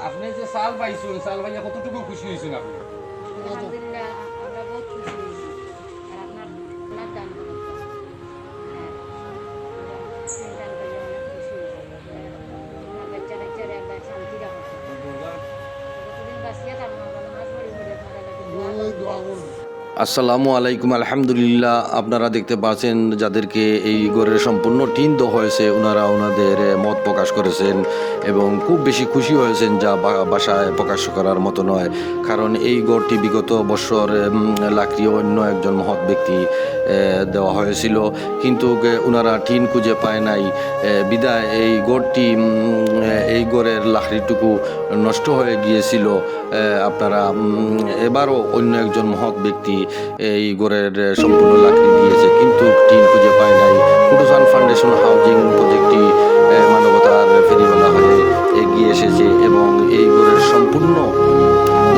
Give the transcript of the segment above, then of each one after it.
আপনি যে চাল পাইছেন, চাল পাইয়া কতটুকু খুশি হয়েছেন আপনি? আলহামদুলিল্লাহ আমরা বহুত খুশি হয়েছি। আর আপনার আপনার দান করুন। দান করলে অনেক খুশি হয়েছি। আপনার বাচ্চা কাচ্চারে আল্লাহ শান্তি রাখুন। যতদিন বাঁচিয়ে থাকবো আমরা নামাজ পড়ি পড়ি আপনারা লাগে দোয়া করুন। আসসালামু আলাইকুম। আলহামদুলিল্লাহ, আপনারা দেখতে পাচ্ছেন যাদেরকে এই ঘরের সম্পূর্ণ টিন দেওয়া হয়েছে, ওনারা ওনাদের মত প্রকাশ করেছেন এবং খুব বেশি খুশি হয়েছেন, যা ভাষায় প্রকাশ করার মতো নয়। কারণ এই গড়টি বিগত বছর লাকড়ি অন্য একজন মহৎ ব্যক্তি দেওয়া হয়েছিল, কিন্তু ওনারা টিন খুঁজে পায় নাই বিদায় এই গড়টি এই গড়ের লাকড়িটুকু নষ্ট হয়ে গিয়েছিল। আপনারা এবারও অন্য একজন মহৎ ব্যক্তি এই গড়ের সম্পূর্ণ লাকড়ি দিয়েছে, কিন্তু টিন খুঁজে পায় নাই। কুটুসান ফাউন্ডেশন হাউজিং প্রজেক্টটি মানবতার ফেরিওয়ালা হয়ে এগিয়ে এসেছে এবং এই গড়ের সম্পূর্ণ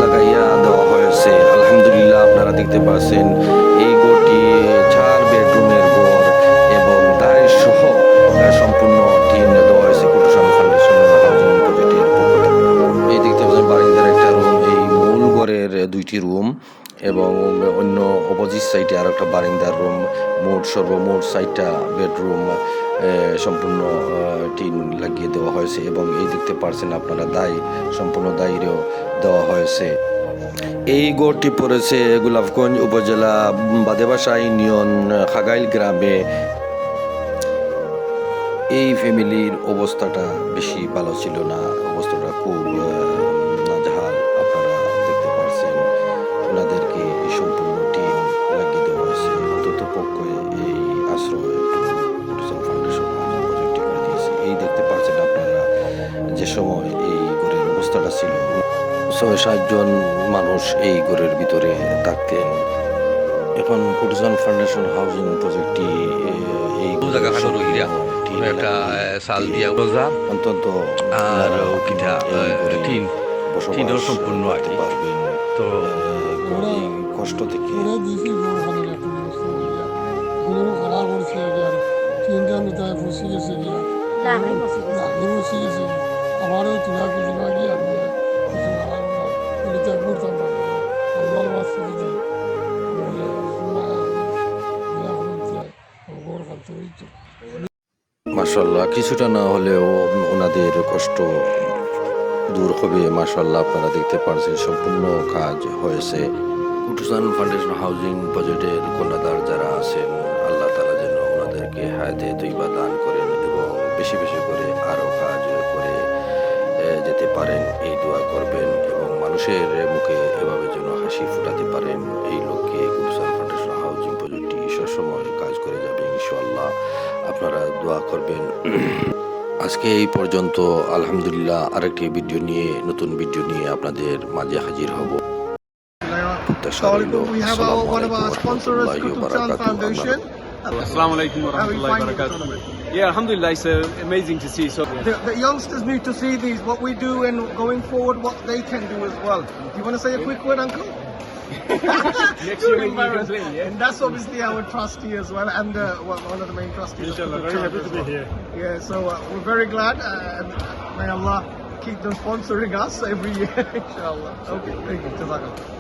লাগাইয়া দেওয়া হয়েছে। আলহামদুলিল্লাহ, আপনারা দেখতে পাচ্ছেন এই গড়টি 4 বেডরুমের গড় এবং দাঁড়ের সহ সম্পূর্ণ টিন দেওয়া হয়েছে কুটুসান ফাউন্ডেশন হাউজিং প্রজেক্টের পক্ষ থেকে। এই দেখতে পাচ্ছেন বারিন্দার একটা রুম, এই মূল গড়ের 2টি রুম এবং অন্য অপোজিট সাইডে আর একটা বারিন্দার রুম। সর্বমোট 4টা বেডরুম সম্পূর্ণ টিন লাগিয়ে দেওয়া হয়েছে এবং এই দেখতে পাচ্ছেন আপনারা সম্পূর্ণ দায়রেও দেওয়া হয়েছে। এই গড়টি পড়েছে গোলাপগঞ্জ উপজেলা বাদেবাসা ইউনিয়ন খাগাইল গ্রামে। এই ফ্যামিলির অবস্থাটা বেশি ভালো ছিল না, অবস্থাটা খুব নাজেহাল। আপনারা দেখতে পাচ্ছেন ওনাদেরকে এই সম্পূর্ণ টিন লাগিয়ে দেওয়া হয়েছে। অন্তত পক্ষে এই আশ্রয় কুটুসান ফাউন্ডেশন হাউজিং প্রজেক্টটি করে দিয়েছে। এই দেখতে পাচ্ছেন আপনারা যে সময় এই ঘরের অবস্থাটা ছিল, 6-7 জন মানুষ এই ঘরের ভিতরে থাকতেন। এখন কুটুসান ফাউন্ডেশন হাউজিং প্রজেক্টটি এই জায়গা খানো রহিয়া একটা সাল দিয়া রোজা অন্তত আর কিটা টিন টিনও সম্পূর্ণ আর কি। পারবেন তো এই কষ্ট থেকে দিয়েছি খারাপ করছে গিয়ার তিনটা নতায় ফসি গেছে গিয়া লাকড়ি বসে গেছে। লাকড়ি ফসি গেছে আমারও তুলা কুলিমা গিয়ে আমি কিছু এটাতে করতাম না আল্লাহর বাস্তে যদি গোড় কাটতে হইতো। মাশাআল্লাহ, কিছুটা না হলেও ওনাদের কষ্ট দূর হবে। মাশাআল্লাহ, আপনারা দেখতে পাচ্ছেন সম্পূর্ণ কাজ হয়েছে। কুটুসান ফাউন্ডেশন হাউজিং প্রজেক্টের কন্যাদার যারা আছেন, আল্লাহ তাআলা যেন ওনাদেরকে হায়াতে তৈবা দান করেন এবং বেশি বেশি করে আরও কাজ করে যেতে পারেন, এই দোয়া করবেন এবং মানুষের মুখে এভাবে যেন হাসি ফুটাতে পারেন। এই লক্ষ্যে কুটুসান ফাউন্ডেশন হাউজিং প্রজেক্টটি সবসময় কাজ করে যাবে ইনশাআল্লাহ। আপনারা দোয়া করবেন। আজকে এই পর্যন্ত। আলহামদুলিল্লাহ, আরেকটি ভিডিও নিয়ে, নতুন ভিডিও নিয়ে আপনাদের মাঝে হাজির হব। We have one of our sponsors, Kutuban Foundation. Assalamu alaikum wa rahmatullahi wa barakatuh. Yeah, alhamdulillah, it's amazing to see. So The youngsters need to see these, what we do, and going forward, what they can do as well. Do you want to say a quick word, Uncle? next year we'll be Brazil, yeah? And that's obviously our trustee as well, and one of the main trustees. Inshallah, of very happy Kutuban to be as well. here. Yeah, so we're very glad, and may Allah keep them sponsoring us every year, inshallah. Okay, thank you. Jazakallah.